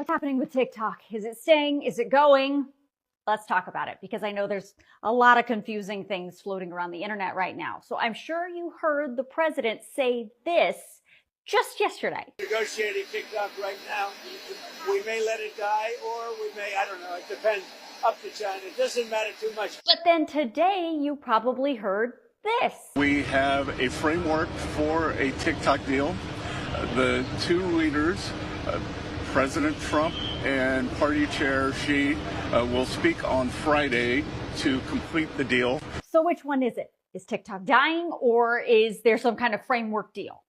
What's happening with TikTok? Is it staying? Is it going? Let's talk about it, because I know there's a lot of confusing things floating around the internet right now. So I'm sure you heard the president say this just yesterday. Negotiating TikTok right now. We may let it die, or we may, I don't know, it depends. Up to China. It doesn't matter too much. But then today you probably heard this. We have a framework for a TikTok deal. The two leaders, President Trump and Party Chair Xi, will speak on Friday to complete the deal. So which one is it? Is TikTok dying, or is there some kind of framework deal?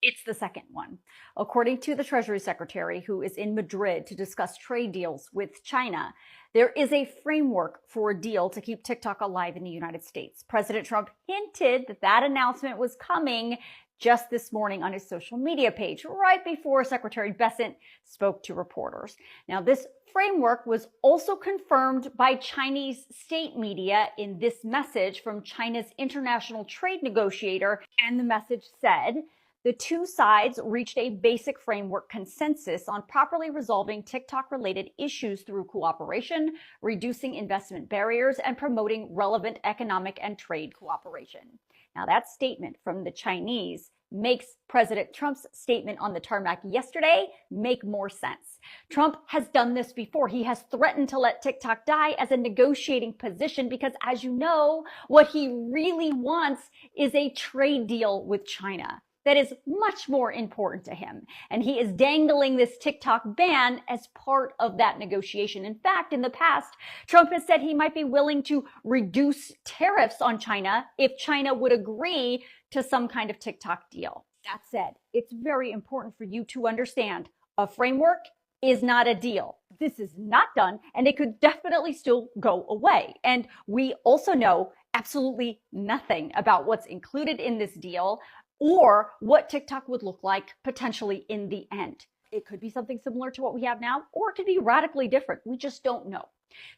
It's the second one. According to the Treasury Secretary, who is in Madrid to discuss trade deals with China, there is a framework for a deal to keep TikTok alive in the United States. President Trump hinted that that announcement was coming just this morning on his social media page, right before Secretary Bessent spoke to reporters. Now, this framework was also confirmed by Chinese state media in this message from China's international trade negotiator, and the message said, the two sides reached a basic framework consensus on properly resolving TikTok-related issues through cooperation, reducing investment barriers, and promoting relevant economic and trade cooperation. Now, that statement from the Chinese makes President Trump's statement on the tarmac yesterday make more sense. Trump has done this before. He has threatened to let TikTok die as a negotiating position because, as you know, what he really wants is a trade deal with China that is much more important to him. And he is dangling this TikTok ban as part of that negotiation. In fact, in the past, Trump has said he might be willing to reduce tariffs on China if China would agree to some kind of TikTok deal. That said, it's very important for you to understand a framework is not a deal. This is not done, and it could definitely still go away. And we also know absolutely nothing about what's included in this deal or what TikTok would look like potentially in the end. It could be something similar to what we have now, or it could be radically different. We just don't know.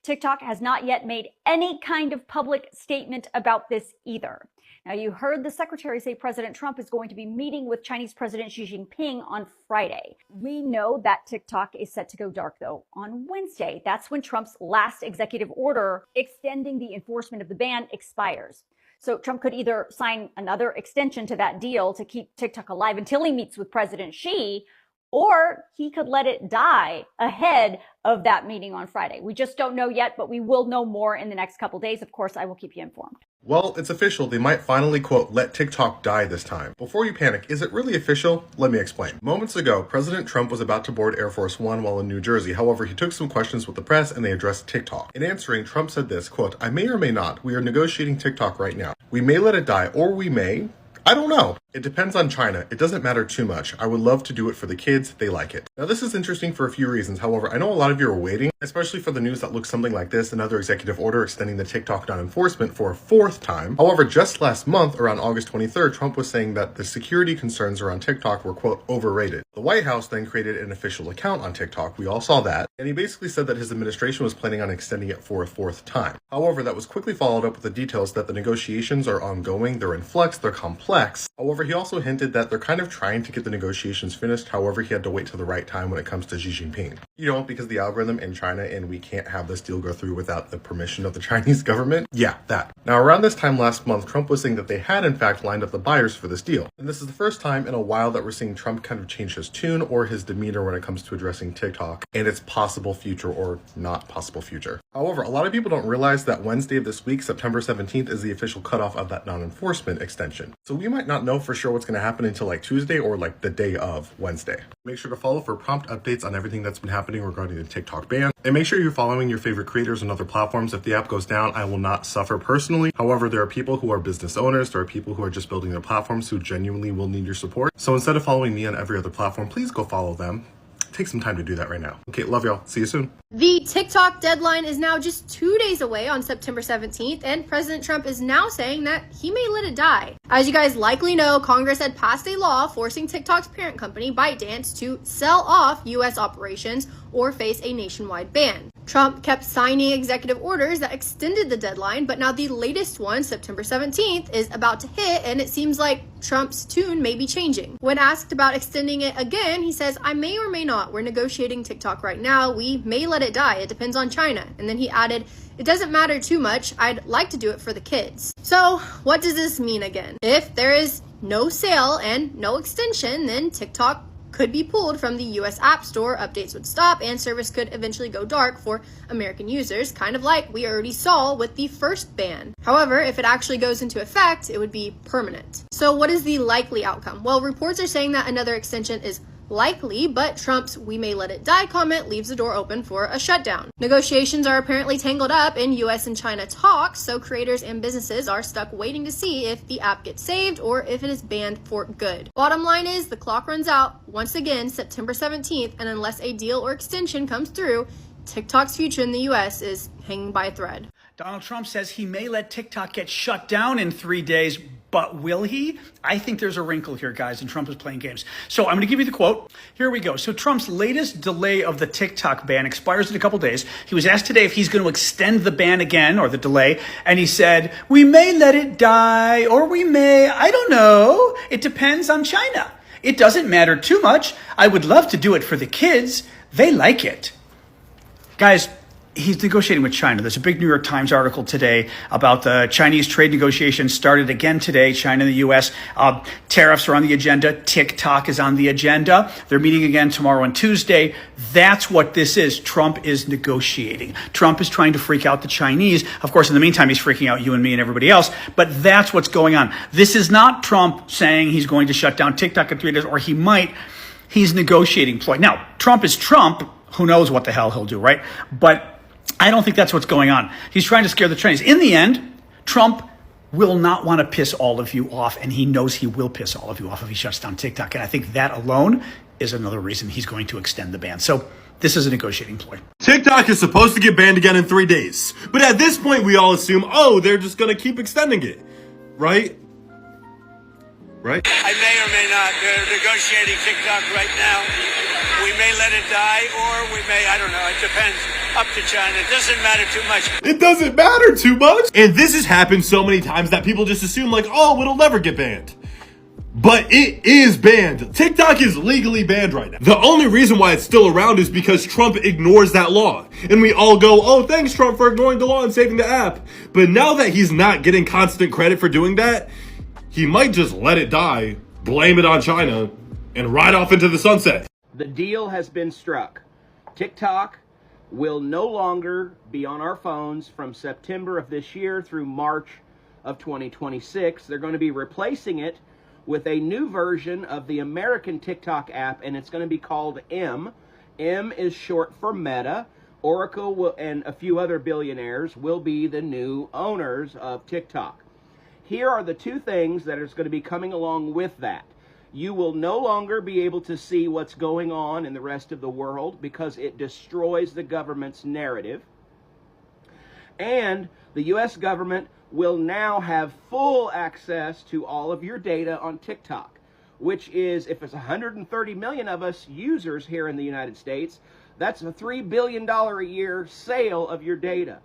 TikTok has not yet made any kind of public statement about this either. Now, you heard the secretary say President Trump is going to be meeting with Chinese President Xi Jinping on Friday. We know that TikTok is set to go dark, though, on Wednesday. That's when Trump's last executive order extending the enforcement of the ban expires. So Trump could either sign another extension to that deal to keep TikTok alive until he meets with President Xi, or he could let it die ahead of that meeting on Friday. We just don't know yet, but we will know more in the next couple days. Of course, I will keep you informed. Well, it's official. They might finally, quote, let TikTok die this time. Before you panic, is it really official? Let me explain. Moments ago, President Trump was about to board Air Force One while in New Jersey. However, he took some questions with the press and they addressed TikTok. In answering, Trump said this, quote, I may or may not. We are negotiating TikTok right now. We may let it die, or we may. I don't know. It depends on China. It doesn't matter too much. I would love to do it for the kids. They like it. Now, this is interesting for a few reasons. However, I know a lot of you are waiting, especially for the news that looks something like this, another executive order extending the TikTok non-enforcement for a fourth time. However, just last month, around August 23rd, Trump was saying that the security concerns around TikTok were, quote, overrated. The White House then created an official account on TikTok. We all saw that. And he basically said that his administration was planning on extending it for a fourth time. However, that was quickly followed up with the details that the negotiations are ongoing, they're in flux, they're complex. However, he also hinted that they're kind of trying to get the negotiations finished. However, he had to wait till the right time when it comes to Xi Jinping. You know, because the algorithm in China and we can't have this deal go through without the permission of the Chinese government. Yeah, that. Now, around this time last month, Trump was saying that they had in fact lined up the buyers for this deal. And this is the first time in a while that we're seeing Trump kind of change his tune or his demeanor when it comes to addressing TikTok and its possible future or not possible future. However, a lot of people don't realize that Wednesday of this week, September 17th, is the official cutoff of that non-enforcement extension. So we might not know for sure what's going to happen until like Tuesday or like the day of Wednesday. Make sure to follow for prompt updates on everything that's been happening regarding the TikTok ban. And make sure you're following your favorite creators on other platforms. If the app goes down, I will not suffer personally. However, there are people who are business owners. There are people who are just building their platforms who genuinely will need your support. So instead of following me on every other platform, please go follow them. Take some time to do that right now. Okay, love y'all. See you soon. The TikTok deadline is now just 2 days away on September 17th, and President Trump is now saying that he may let it die. As you guys likely know, Congress had passed a law forcing TikTok's parent company, ByteDance, to sell off U.S. operations or face a nationwide ban. Trump kept signing executive orders that extended the deadline, but now the latest one, September 17th, is about to hit, and it seems like Trump's tune may be changing. When asked about extending it again, he says, I may or may not. We're negotiating TikTok right now. We may let it die. It depends on China. And then he added, it doesn't matter too much. I'd like to do it for the kids. So what does this mean again? If there is no sale and no extension, then TikTok could be pulled from the US App Store, updates would stop, and service could eventually go dark for American users, kind of like we already saw with the first ban. However, if it actually goes into effect, it would be permanent. So what is the likely outcome? Well, reports are saying that another extension is likely, but Trump's "we may let it die" comment leaves the door open for a shutdown. Negotiations are apparently tangled up in US and China talks, so creators and businesses are stuck waiting to see if the app gets saved or if it is banned for good. Bottom line is the clock runs out once again September 17th, and unless a deal or extension comes through, TikTok's future in the US is hanging by a thread. Donald Trump says he may let TikTok get shut down in 3 days, but will he? I think there's a wrinkle here, guys, and Trump is playing games. So I'm going to give you the quote. Here we go. So Trump's latest delay of the TikTok ban expires in a couple days. He was asked today if he's going to extend the ban again, or the delay, and he said, we may let it die, or we may, I don't know. It depends on China. It doesn't matter too much. I would love to do it for the kids. They like it. Guys, he's negotiating with China. There's a big New York Times article today about the Chinese trade negotiations started again today, China and the U.S. Tariffs are on the agenda. TikTok is on the agenda. They're meeting again tomorrow and Tuesday. That's what this is. Trump is negotiating. Trump is trying to freak out the Chinese. Of course, in the meantime, he's freaking out you and me and everybody else. But that's what's going on. This is not Trump saying he's going to shut down TikTok in 3 days, or he might. He's negotiating ploy. Now, Trump is Trump. Who knows what the hell he'll do, right? But I don't think that's what's going on. He's trying to scare the Chinese. In the end, Trump will not want to piss all of you off, and he knows he will piss all of you off if he shuts down TikTok. And I think that alone is another reason he's going to extend the ban. So this is a negotiating ploy. TikTok is supposed to get banned again in 3 days. But at this point, we all assume, oh, they're just going to keep extending it. Right? Right? I may or may not. They're negotiating TikTok right now. We may let it die, or we may, I don't know. It depends. Up to China. It doesn't matter too much. It doesn't matter too much. And this has happened so many times that people just assume like, oh, it'll never get banned. But it is banned. TikTok is legally banned right now. The only reason why it's still around is because Trump ignores that law. And we all go, oh, thanks, Trump, for ignoring the law and saving the app. But now that he's not getting constant credit for doing that, he might just let it die, blame it on China, and ride off into the sunset. The deal has been struck. TikTok will no longer be on our phones from September of this year through March of 2026. They're going to be replacing it with a new version of the American TikTok app, and it's going to be called M. M is short for Meta. Oracle will, and a few other billionaires will be the new owners of TikTok. Here are the two things that is going to be coming along with that. You will no longer be able to see what's going on in the rest of the world because it destroys the government's narrative. And the U.S. government will now have full access to all of your data on TikTok, which is, if it's 130 million of us users here in the United States, that's a $3 billion a year sale of your data.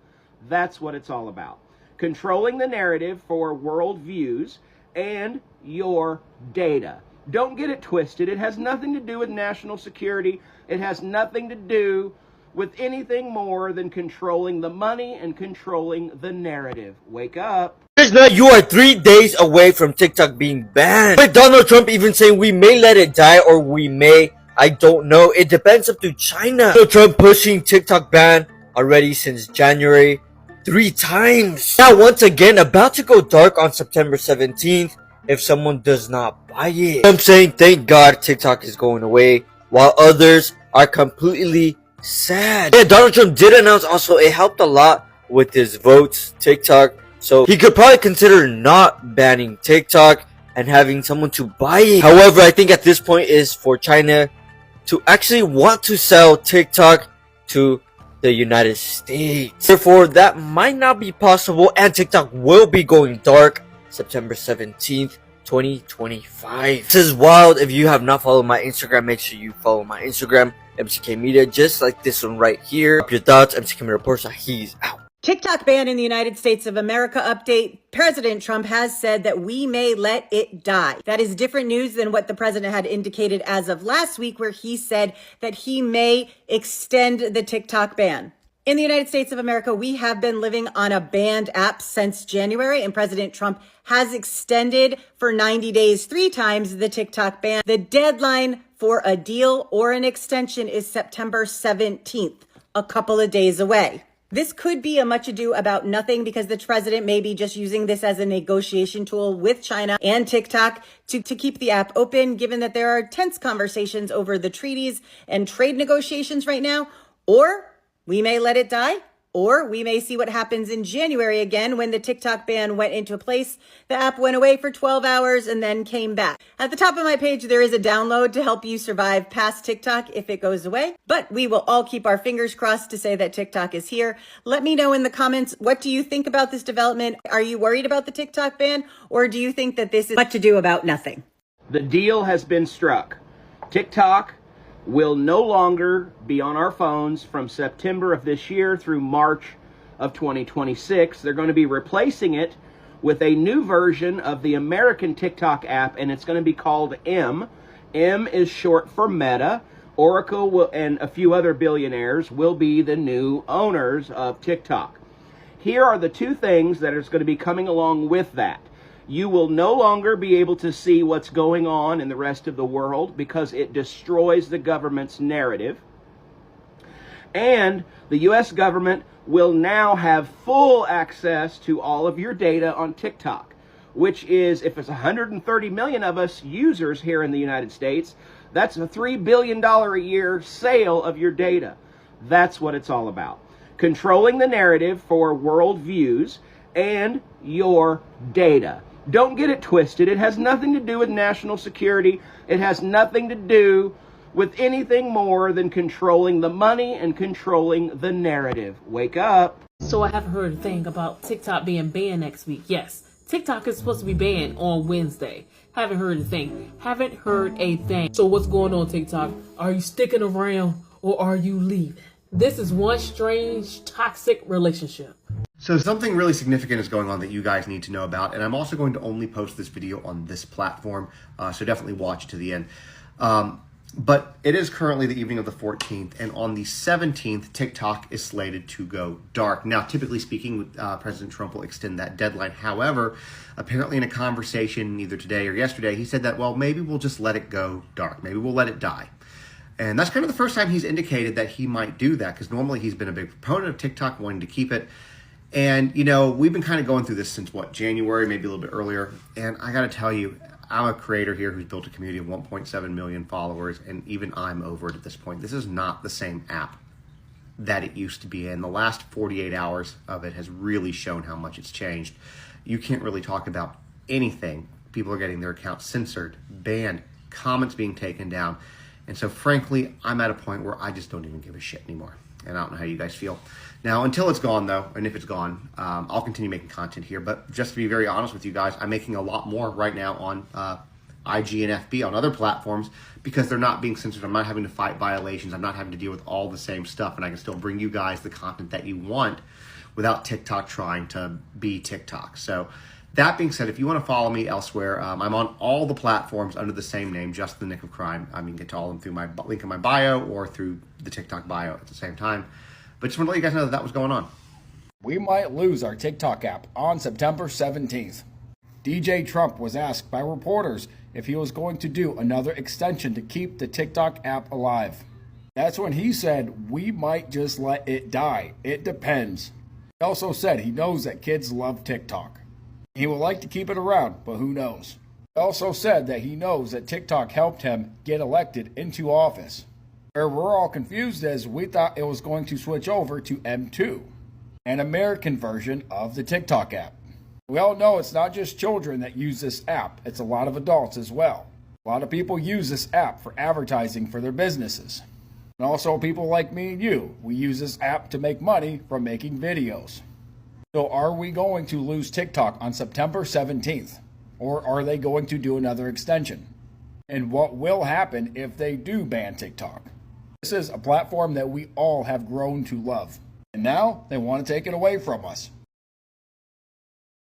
That's what it's all about. Controlling the narrative for world views and your data. Don't get it twisted. It has nothing to do with national security. It has nothing to do with anything more than controlling the money and controlling the narrative. Wake up. Now you are 3 days away from TikTok being banned. But Donald Trump even saying we may let it die or we may, I don't know. It depends up to China. So Trump pushing TikTok ban already since January 3 times. Now once again about to go dark on September 17th. If someone does not buy it. I'm saying thank God TikTok is going away, while others are completely sad. Yeah, Donald Trump did announce also it helped a lot with his votes, TikTok. So he could probably consider not banning TikTok and having someone to buy it. However, I think at this point is for China to actually want to sell TikTok to the United States. Therefore, that might not be possible, and TikTok will be going dark September 17th, 2025. This is wild. If you have not followed my Instagram, make sure you follow my Instagram MCK Media, just like this one right here. Your thoughts, MCK Media reports. He's out. TikTok ban in the United States of America update. President Trump has said that we may let it die. That is different news than what the president had indicated as of last week, where he said that he may extend the TikTok ban. In the United States of America, we have been living on a banned app since January, and President Trump has extended for 90 days 3 times the TikTok ban. The deadline for a deal or an extension is September 17th, a couple of days away. This could be a much ado about nothing because the president may be just using this as a negotiation tool with China and TikTok to keep the app open, given that there are tense conversations over the treaties and trade negotiations right now. Or we may let it die, or we may see what happens in January again when the TikTok ban went into place. The app went away for 12 hours and then came back. At the top of my page, there is a download to help you survive past TikTok if it goes away. But we will all keep our fingers crossed to say that TikTok is here. Let me know in the comments, what do you think about this development? Are you worried about the TikTok ban, or do you think that this is much ado about nothing? The deal has been struck. TikTok will no longer be on our phones from September of this year through March of 2026. They're going to be replacing it with a new version of the American TikTok app, and it's going to be called M. M is short for Meta. Oracle will, and a few other billionaires will be the new owners of TikTok. Here are the 2 things that is going to be coming along with that. You will no longer be able to see what's going on in the rest of the world because it destroys the government's narrative. And the U.S. government will now have full access to all of your data on TikTok, which is, if it's 130 million of us users here in the United States, that's a $3 billion a year sale of your data. That's what it's all about. Controlling the narrative for world views and your data. Don't get it twisted. It has nothing to do with national security. It has nothing to do with anything more than controlling the money and controlling the narrative. Wake up. So I haven't heard a thing about TikTok being banned next week. Yes, TikTok is supposed to be banned on Wednesday. Haven't heard a thing. Haven't heard a thing. So what's going on, TikTok? Are you sticking around or are you leaving? This is one strange, toxic relationship. So something really significant is going on that you guys need to know about, and I'm also going to only post this video on this platform, so definitely watch to the end. But it is currently the evening of the 14th, and on the 17th, TikTok is slated to go dark. Now, typically speaking, President Trump will extend that deadline. However, apparently in a conversation either today or yesterday, he said that, well, maybe we'll just let it go dark. Maybe we'll let it die. And that's kind of the first time he's indicated that he might do that, because normally he's been a big proponent of TikTok, wanting to keep it. And, you know, we've been kind of going through this since, January, maybe a little bit earlier. And I got to tell you, I'm a creator here who's built a community of 1.7 million followers, and even I'm over it at this point. This is not the same app that it used to be in. The last 48 hours of it has really shown how much it's changed. You can't really talk about anything. People are getting their accounts censored, banned, comments being taken down. And so, frankly, I'm at a point where I just don't even give a shit anymore. And I don't know how you guys feel. Now, until it's gone, though, and if it's gone, I'll continue making content here. But just to be very honest with you guys, I'm making a lot more right now on IG and FB, on other platforms, because they're not being censored. I'm not having to fight violations. I'm not having to deal with all the same stuff. And I can still bring you guys the content that you want without TikTok trying to be TikTok. So that being said, if you want to follow me elsewhere, I'm on all the platforms under the same name, Just the Nick of Crime. I mean, get to all of them through my link in my bio or through the TikTok bio at the same time. But just want to let you guys know that that was going on. We might lose our TikTok app on September 17th. DJ Trump was asked by reporters if he was going to do another extension to keep the TikTok app alive. That's when he said, we might just let it die. It depends. He also said he knows that kids love TikTok. He would like to keep it around, but who knows? He also said that he knows that TikTok helped him get elected into office. Where we're all confused is we thought it was going to switch over to M2, an American version of the TikTok app. We all know it's not just children that use this app, it's a lot of adults as well. A lot of people use this app for advertising for their businesses. And also people like me and you, we use this app to make money from making videos. So are we going to lose TikTok on September 17th? Or are they going to do another extension? And what will happen if they do ban TikTok? This is a platform that we all have grown to love. And now they want to take it away from us.